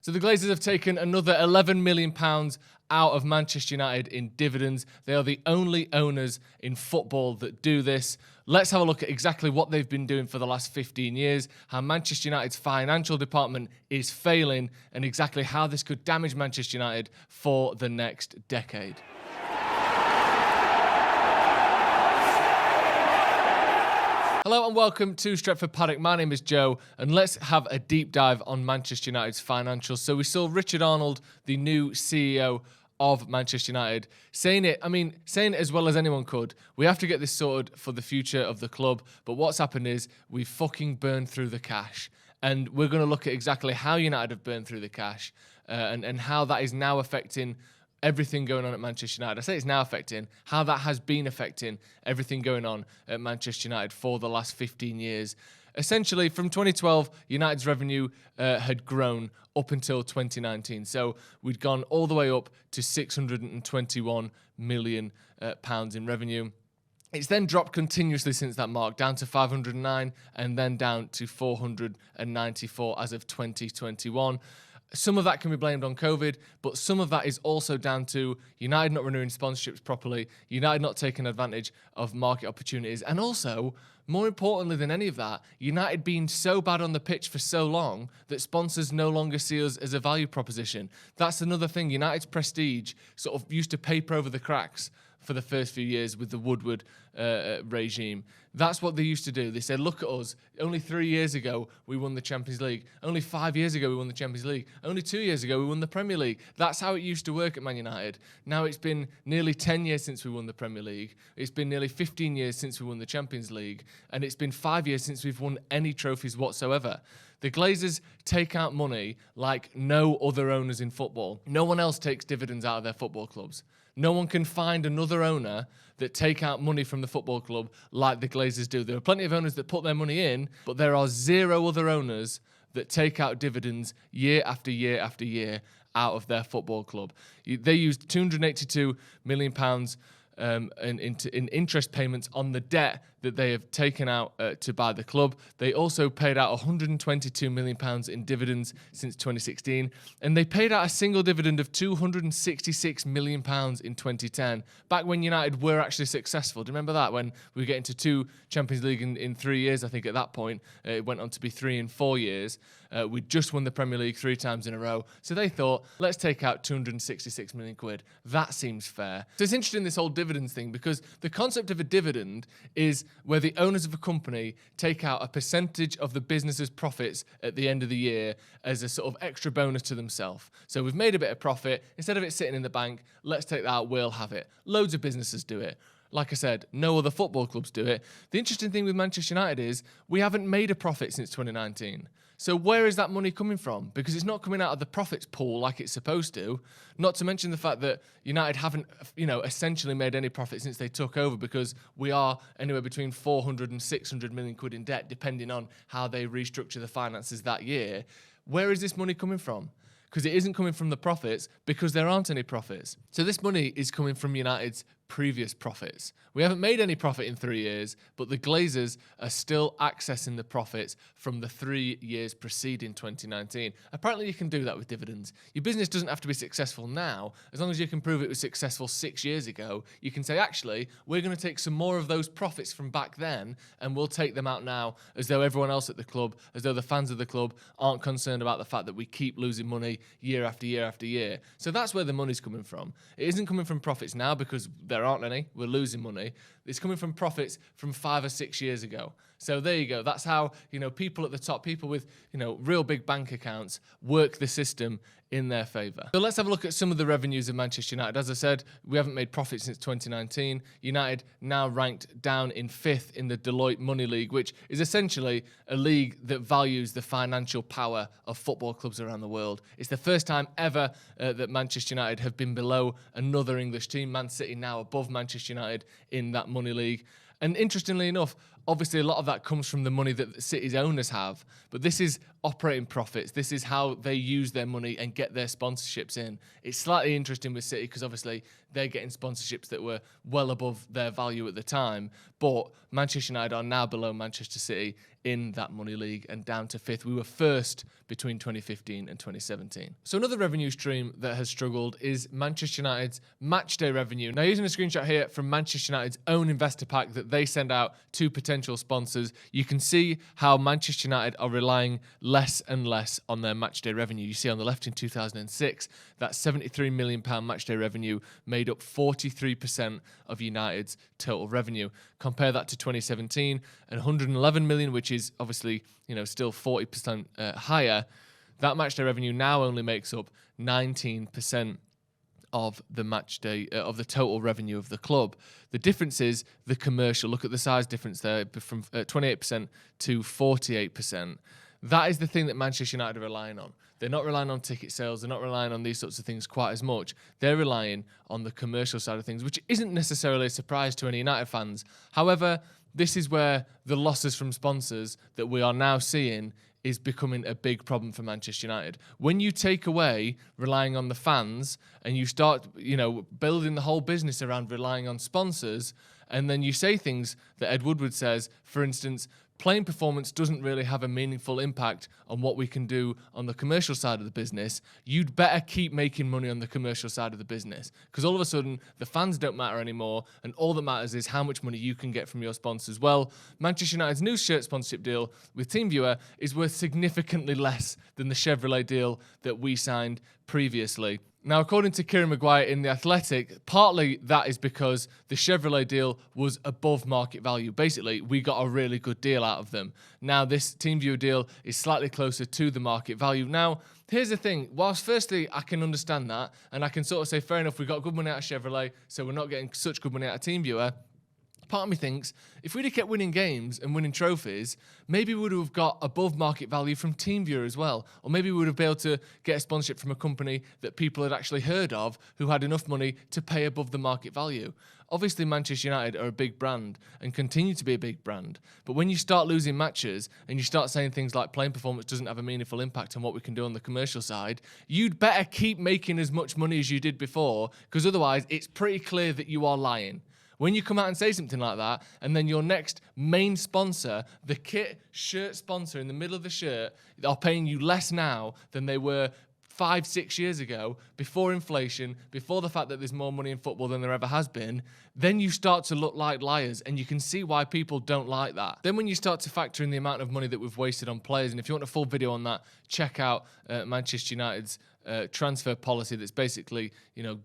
So the Glazers have taken another £11 million out of Manchester United in dividends. They are the only owners in football that do this. Let's have a look at exactly what they've been doing for the last 15 years, how Manchester United's financial department is failing, and exactly how this could damage Manchester United for the next decade. Hello and welcome to Stretford Paddock. My name is Joe, and let's have a deep dive on Manchester United's financials. So we saw Richard Arnold, the new CEO of Manchester United, saying it as well as anyone could. We have to get this sorted for the future of the club, but what's happened is we've fucking burned through the cash. And we're going to look at exactly how United have burned through the cash and how that is now affecting everything going on at Manchester United. I say it's now affecting, how that has been affecting everything going on at Manchester United for the last 15 years. Essentially, from 2012, United's revenue had grown up until 2019. So we'd gone all the way up to £621 million in revenue. It's then dropped continuously since that mark, down to 509 and then down to 494 as of 2021. Some of that can be blamed on COVID, but some of that is also down to United not renewing sponsorships properly, United not taking advantage of market opportunities, and also, more importantly than any of that, United being so bad on the pitch for so long that sponsors no longer see us as a value proposition. That's another thing. United's prestige sort of used to paper over the cracks for the first few years with the Woodward regime. That's what they used to do. They said, look at us. Only 3 years ago, we won the Champions League. Only 5 years ago, we won the Champions League. Only 2 years ago, we won the Premier League. That's how it used to work at Man United. Now it's been nearly 10 years since we won the Premier League. It's been nearly 15 years since we won the Champions League. And it's been 5 years since we've won any trophies whatsoever. The Glazers take out money like no other owners in football. No one else takes dividends out of their football clubs. No one can find another owner that take out money from the football club like the Glazers do. There are plenty of owners that put their money in, but there are zero other owners that take out dividends year after year after year out of their football club. They used £282 million in interest payments on the debt that they have taken out to buy the club. They also paid out £122 million in dividends since 2016, and they paid out a single dividend of £266 million in 2010, back when United were actually successful. Do you remember that? When we were getting to 2 Champions League in 3 years, I think at that point. It went on to be 3 in 4 years. We'd just won the Premier League 3 times in a row. So they thought, let's take out 266 million quid. That seems fair. So it's interesting, this whole dividends thing, because the concept of a dividend is where the owners of a company take out a percentage of the business's profits at the end of the year as a sort of extra bonus to themselves. So we've made a bit of profit. Instead of it sitting in the bank, let's take that out, we'll have it. Loads of businesses do it. Like I said, no other football clubs do it. The interesting thing with Manchester United is we haven't made a profit since 2019. So where is that money coming from? Because it's not coming out of the profits pool like it's supposed to. Not to mention the fact that United haven't, essentially made any profit since they took over, because we are anywhere between 400 and 600 million quid in debt, depending on how they restructure the finances that year. Where is this money coming from? Because it isn't coming from the profits, because there aren't any profits. So this money is coming from United's previous profits. We haven't made any profit in 3 years, but the Glazers are still accessing the profits from the 3 years preceding 2019. Apparently you can do that with dividends. Your business doesn't have to be successful now. As long as you can prove it was successful 6 years ago, you can say, actually, we're going to take some more of those profits from back then, and we'll take them out now, as though everyone else at the club, as though the fans of the club aren't concerned about the fact that we keep losing money year after year after year. So that's where the money's coming from. It isn't coming from profits now, because there aren't any. We're losing money. It's coming from profits from 5 or 6 years ago. So there you go. That's how, people at the top, people with, real big bank accounts work the system in their favour. So let's have a look at some of the revenues of Manchester United. As I said, we haven't made profit since 2019. United now ranked down in 5th in the Deloitte Money League, which is essentially a league that values the financial power of football clubs around the world. It's the first time ever that Manchester United have been below another English team. Man City now above Manchester United in that Money League. And interestingly enough, Obviously, a lot of that comes from the money that City's owners have, but this is operating profits. This is how they use their money and get their sponsorships in. It's slightly interesting with City because obviously they're getting sponsorships that were well above their value at the time, but Manchester United are now below Manchester City in that money league and down to 5th. We were first between 2015 and 2017. So another revenue stream that has struggled is Manchester United's matchday revenue. Now, using a screenshot here from Manchester United's own investor pack that they send out to potential sponsors, you can see how Manchester United are relying less and less on their matchday revenue. You see on the left in 2006, that £73 million matchday revenue made up 43% of United's total revenue. Compare that to 2017 and 111 million, which is obviously, still 40% higher. That matchday revenue now only makes up 19% of the matchday of the total revenue of the club. The difference is the commercial. Look at the size difference there from 28% to 48%. That is the thing that Manchester United are relying on. They're not relying on ticket sales. They're not relying on these sorts of things quite as much. They're relying on the commercial side of things, which isn't necessarily a surprise to any United fans. However, this is where the losses from sponsors that we are now seeing is becoming a big problem for Manchester United. When you take away relying on the fans and you start, building the whole business around relying on sponsors, and then you say things that Ed Woodward says, for instance, playing performance doesn't really have a meaningful impact on what we can do on the commercial side of the business, you'd better keep making money on the commercial side of the business. Because all of a sudden, the fans don't matter anymore, and all that matters is how much money you can get from your sponsors. Well, Manchester United's new shirt sponsorship deal with TeamViewer is worth significantly less than the Chevrolet deal that we signed previously. Now, according to Kieran Maguire in The Athletic, partly that is because the Chevrolet deal was above market value. Basically, we got a really good deal out of them. Now, this TeamViewer deal is slightly closer to the market value. Now, here's the thing. Whilst firstly, I can understand that, and I can sort of say, fair enough, we got good money out of Chevrolet, so we're not getting such good money out of TeamViewer. Part of me thinks, if we'd have kept winning games and winning trophies, maybe we would have got above market value from TeamViewer as well. Or maybe we would have been able to get a sponsorship from a company that people had actually heard of who had enough money to pay above the market value. Obviously, Manchester United are a big brand and continue to be a big brand. But when you start losing matches and you start saying things like playing performance doesn't have a meaningful impact on what we can do on the commercial side, you'd better keep making as much money as you did before, because otherwise it's pretty clear that you are lying. When you come out and say something like that, and then your next main sponsor, the kit shirt sponsor in the middle of the shirt, are paying you less now than they were 5-6 years ago, before inflation, before the fact that there's more money in football than there ever has been, then you start to look like liars, and you can see why people don't like that. Then when you start to factor in the amount of money that we've wasted on players, and if you want a full video on that, check out Manchester United's transfer policy that's basically,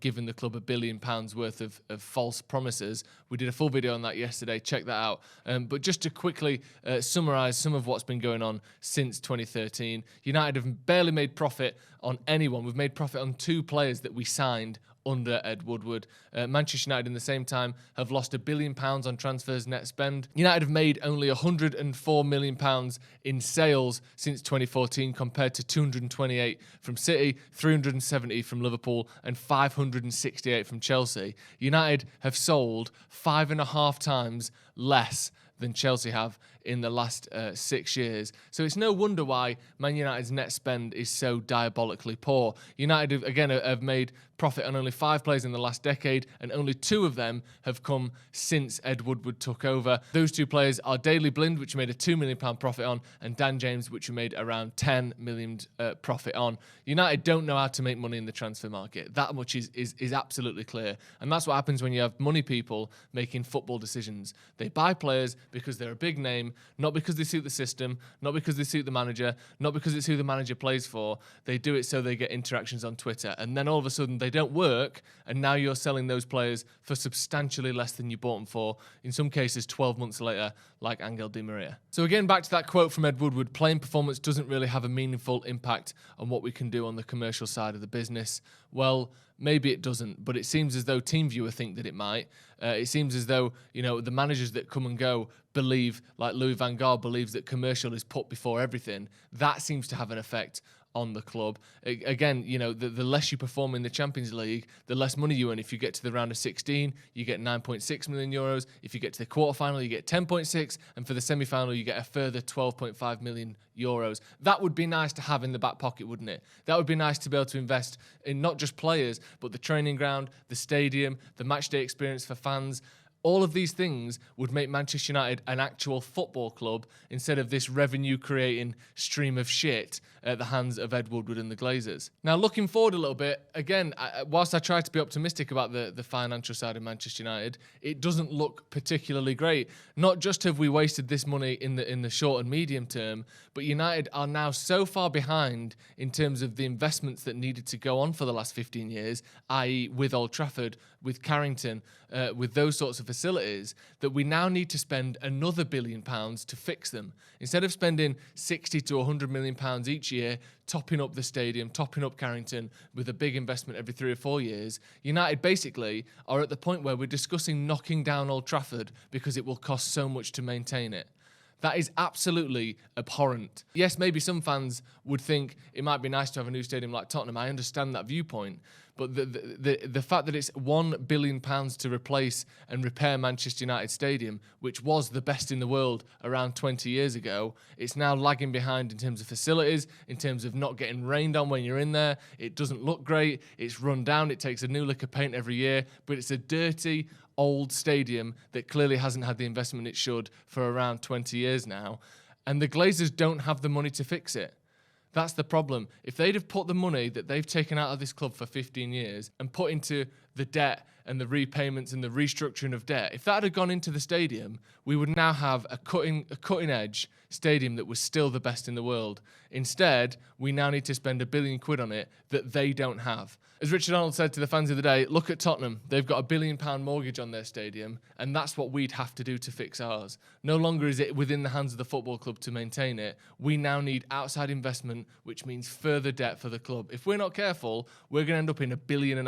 giving the club £1 billion worth of false promises. We did a full video on that yesterday. Check that out. But just to quickly summarise some of what's been going on since 2013, United have barely made profit on anyone. We've made profit on 2 players that we signed under Ed Woodward. Manchester United, in the same time, have lost £1 billion on transfers net spend. United have made only £104 million in sales since 2014, compared to 228 from City, 370 from Liverpool, and 568 from Chelsea. United have sold 5.5 times less than Chelsea have in the last 6 years. So it's no wonder why Man United's net spend is so diabolically poor. United, again, have made profit on only 5 players in the last decade, and only 2 of them have come since Ed Woodward took over. Those 2 players are Daley Blind, which we made a £2 million profit on, and Dan James, which we made around £10 million profit on. United don't know how to make money in the transfer market. That much is absolutely clear. And that's what happens when you have money people making football decisions. They buy players because they're a big name, not because they suit the system, not because they suit the manager, not because it's who the manager plays for. They do it so they get interactions on Twitter. And then all of a sudden they don't work, and now you're selling those players for substantially less than you bought them for, in some cases 12 months later, like Angel Di Maria. So again, back to that quote from Ed Woodward, playing performance doesn't really have a meaningful impact on what we can do on the commercial side of the business. Well, maybe it doesn't, but it seems as though TeamViewer think that it might. It seems as though, the managers that come and go believe, like Louis van Gaal believes, that commercial is put before everything. That seems to have an effect on the club. Again, the less you perform in the Champions League, the less money you earn. If you get to the round of 16, you get 9.6 million euros. If you get to the quarterfinal, you get 10.6, and for the semi-final, you get a further 12.5 million euros. That would be nice to have in the back pocket, wouldn't it? That would be nice to be able to invest in not just players, but the training ground, the stadium, the match day experience for fans. All of these things would make Manchester United an actual football club instead of this revenue-creating stream of shit at the hands of Ed Woodward and the Glazers. Now, looking forward a little bit, again, whilst I try to be optimistic about the financial side of Manchester United, it doesn't look particularly great. Not just have we wasted this money in the short and medium term, but United are now so far behind in terms of the investments that needed to go on for the last 15 years, i.e. with Old Trafford, with Carrington, with those sorts of facilities, that we now need to spend another £1 billion to fix them. Instead of spending 60 to 100 million pounds each year, topping up the stadium, topping up Carrington with a big investment every 3 or 4 years, United basically are at the point where we're discussing knocking down Old Trafford because it will cost so much to maintain it. That is absolutely abhorrent. Yes, maybe some fans would think it might be nice to have a new stadium like Tottenham. I understand that viewpoint. But the fact that it's £1 billion to replace and repair Manchester United Stadium, which was the best in the world around 20 years ago, it's now lagging behind in terms of facilities, in terms of not getting rained on when you're in there. It doesn't look great. It's run down. It takes a new lick of paint every year. But it's a dirty, old stadium that clearly hasn't had the investment it should for around 20 years now. And the Glazers don't have the money to fix it. That's the problem. If they'd have put the money that they've taken out of this club for 15 years and put into the debt and the repayments and the restructuring of debt, if that had gone into the stadium, we would now have a cutting edge stadium that was still the best in the world. Instead, we now need to spend £1 billion on it that they don't have. As Richard Arnold said to the fans of the day, look at Tottenham. They've got £1 billion mortgage on their stadium, and that's what we'd have to do to fix ours. No longer is it within the hands of the football club to maintain it. We now need outside investment, which means further debt for the club. If we're not careful, we're going to end up in £1.5 billion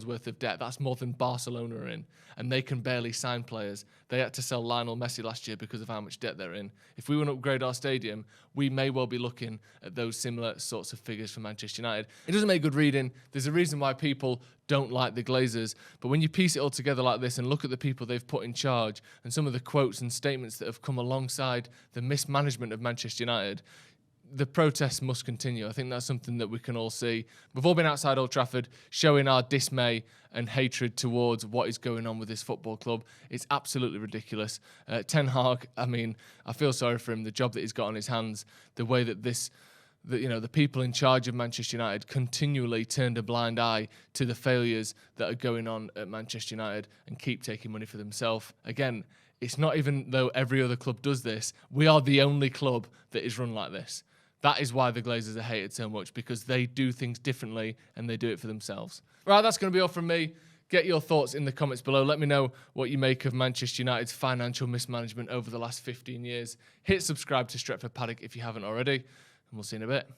worth of debt. That's more than Barcelona are in, and they can barely sign players. They had to sell Lionel Messi last year because of how much debt they're in. If we want to upgrade our stadium, we may well be looking at those similar sorts of figures for Manchester United. It doesn't make good reading. There's a reason why people don't like the Glazers. But when you piece it all together like this and look at the people they've put in charge and some of the quotes and statements that have come alongside the mismanagement of Manchester United, the protests must continue. I think that's something that we can all see. We've all been outside Old Trafford showing our dismay and hatred towards what is going on with this football club. It's absolutely ridiculous. Ten Hag, I feel sorry for him, the job that he's got on his hands, the way that the people in charge of Manchester United continually turned a blind eye to the failures that are going on at Manchester United and keep taking money for themselves. Again, it's not even though every other club does this. We are the only club that is run like this. That is why the Glazers are hated so much, because they do things differently and they do it for themselves. Right, that's going to be all from me. Get your thoughts in the comments below. Let me know what you make of Manchester United's financial mismanagement over the last 15 years. Hit subscribe to Stretford Paddock if you haven't already, and we'll see you in a bit.